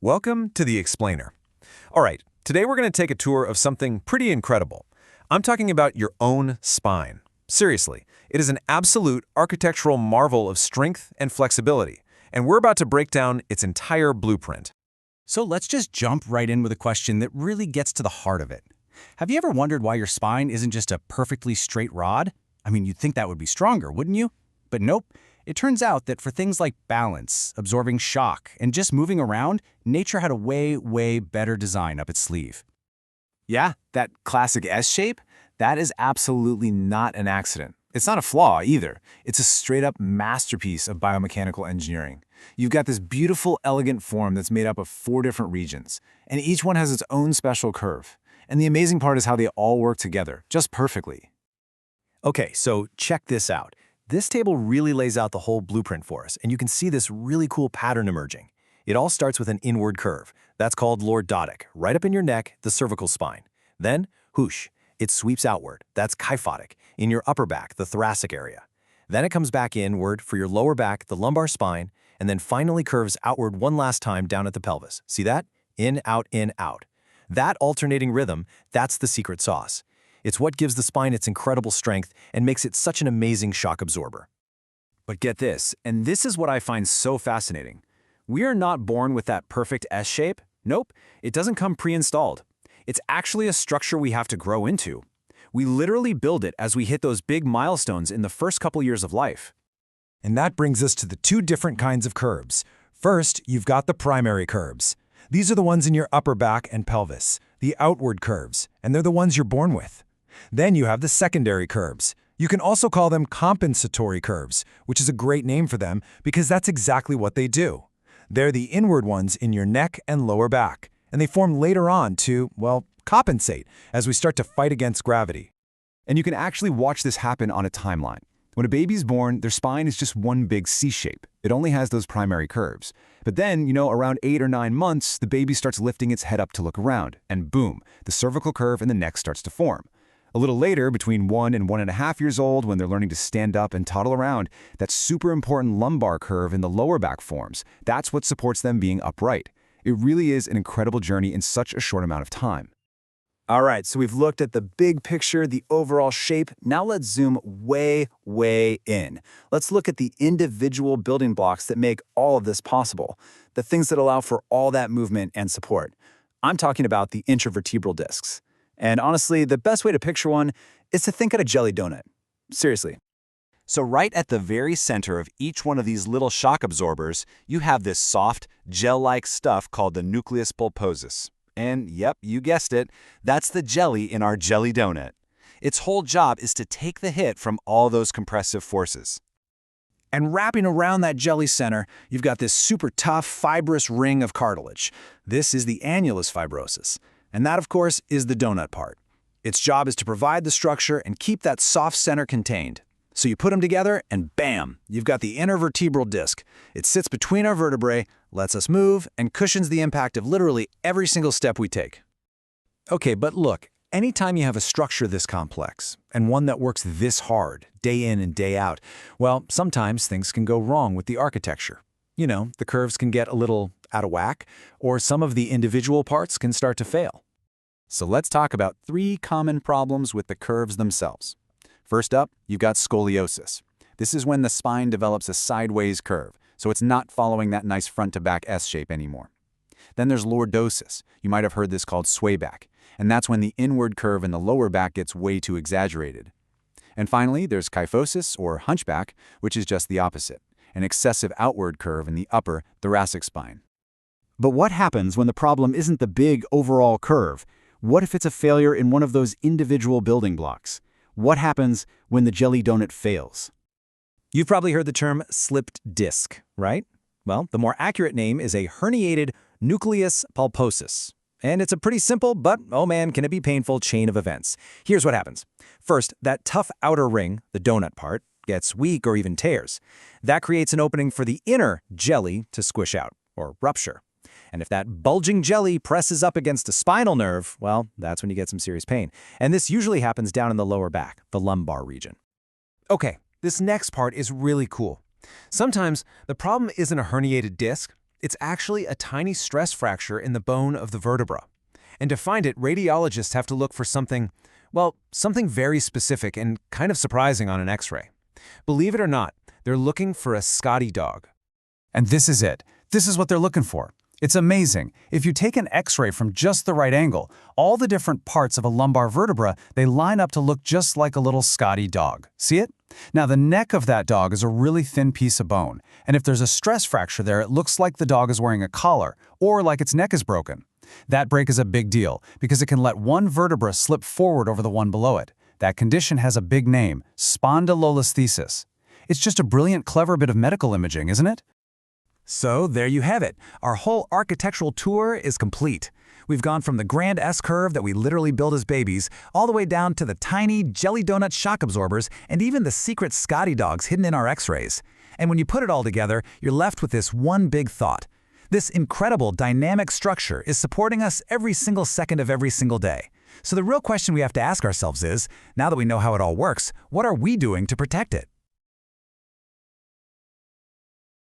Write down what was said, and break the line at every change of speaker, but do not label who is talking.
Welcome to The Explainer. All right, today we're going to take a tour of something pretty incredible. I'm talking about your own spine. Seriously, it is an absolute architectural marvel of strength and flexibility, and we're about to break down its entire blueprint.
So let's just jump right in with a question that really gets to the heart of it. Have you ever wondered why your spine isn't just a perfectly straight rod? I mean, you'd think that would be stronger, wouldn't you? But nope. It turns out that for things like balance, absorbing shock, and just moving around, nature had a way better design up its sleeve.
Yeah, that classic S shape, that is absolutely not an accident. It's not a flaw either. It's a straight-up masterpiece of biomechanical engineering. You've got this beautiful, elegant form that's made up of 4 different regions, and each one has its own special curve. And the amazing part is how they all work together, just perfectly.
Okay, so check this out. This table really lays out the whole blueprint for us, and you can see this really cool pattern emerging. It all starts with an inward curve. That's called lordotic, right up in your neck, the cervical spine. Then, whoosh, it sweeps outward. That's kyphotic, in your upper back, the thoracic area. Then it comes back inward for your lower back, the lumbar spine, and then finally curves outward one last time down at the pelvis. See that? In, out, in, out. That alternating rhythm, that's the secret sauce. It's what gives the spine its incredible strength and makes it such an amazing shock absorber.
But get this, and this is what I find so fascinating. We are not born with that perfect S shape. Nope, it doesn't come pre-installed. It's actually a structure we have to grow into. We literally build it as we hit those big milestones in the first couple years of life.
And that brings us to the 2 different kinds of curves. First, you've got the primary curves. These are the ones in your upper back and pelvis, the outward curves, and they're the ones you're born with. Then you have the secondary curves. You can also call them compensatory curves, which is a great name for them because that's exactly what they do. They're the inward ones in your neck and lower back, and they form later on to, well, compensate as we start to fight against gravity.
And you can actually watch this happen on a timeline. When a baby's born, their spine is just one big C shape. It only has those primary curves. But then, around 8 or 9 months, the baby starts lifting its head up to look around, and boom, the cervical curve in the neck starts to form. A little later, between 1 and 1.5 years old, when they're learning to stand up and toddle around, that super important lumbar curve in the lower back forms. That's what supports them being upright. It really is an incredible journey in such a short amount of time. All right, so we've looked at the big picture, the overall shape. Now let's zoom way in. Let's look at the individual building blocks that make all of this possible, the things that allow for all that movement and support. I'm talking about the intervertebral discs. And honestly, the best way to picture one is to think of a jelly donut. Seriously.
So right at the very center of each one of these little shock absorbers, you have this soft, gel-like stuff called the nucleus pulposus. And yep, you guessed it, that's the jelly in our jelly donut. Its whole job is to take the hit from all those compressive forces.
And wrapping around that jelly center, you've got this super tough, fibrous ring of cartilage. This is the annulus fibrosus. And that, of course, is the donut part. Its job is to provide the structure and keep that soft center contained. So you put them together and bam, you've got the intervertebral disc. It sits between our vertebrae, lets us move, and cushions the impact of literally every single step we take. Okay, but look, anytime you have a structure this complex, and one that works this hard, day in and day out, well, sometimes things can go wrong with the architecture. The curves can get a little out of whack, or some of the individual parts can start to fail. So let's talk about 3 common problems with the curves themselves. First up, you've got scoliosis. This is when the spine develops a sideways curve, so it's not following that nice front-to-back S shape anymore. Then there's lordosis. You might have heard this called swayback, and that's when the inward curve in the lower back gets way too exaggerated. And finally, there's kyphosis, or hunchback, which is just the opposite, an excessive outward curve in the upper thoracic spine. But what happens when the problem isn't the big overall curve? What if it's a failure in one of those individual building blocks? What happens when the jelly donut fails?
You've probably heard the term slipped disc, right? Well, the more accurate name is a herniated nucleus pulposus. And it's a pretty simple, but, oh man, can it be painful chain of events. Here's what happens. First, that tough outer ring, the donut part, gets weak or even tears. That creates an opening for the inner jelly to squish out, or rupture. And if that bulging jelly presses up against a spinal nerve, well, that's when you get some serious pain. And this usually happens down in the lower back, the lumbar region. Okay, this next part is really cool. Sometimes the problem isn't a herniated disc,
It's actually a tiny stress fracture in the bone of the vertebra. And to find it, radiologists have to look for something, well, something very specific and kind of surprising on an X-ray. Believe it or not, they're looking for a Scotty dog.
And this is it. This is what they're looking for. It's amazing. If you take an X-ray from just the right angle, all the different parts of a lumbar vertebra, they line up to look just like a little Scotty dog. See it? Now, the neck of that dog is a really thin piece of bone, and if there's a stress fracture there, it looks like the dog is wearing a collar, or like its neck is broken. That break is a big deal, because it can let one vertebra slip forward over the one below it. That condition has a big name, spondylolisthesis. It's just a brilliant, clever bit of medical imaging, isn't it?
So there you have it. Our whole architectural tour is complete. We've gone from the grand S-curve that we literally build as babies, all the way down to the tiny jelly donut shock absorbers and even the secret Scotty dogs hidden in our X-rays. And when you put it all together, you're left with this one big thought. This incredible dynamic structure is supporting us every single second of every single day. So the real question we have to ask ourselves is, now that we know how it all works, what are we doing to protect it?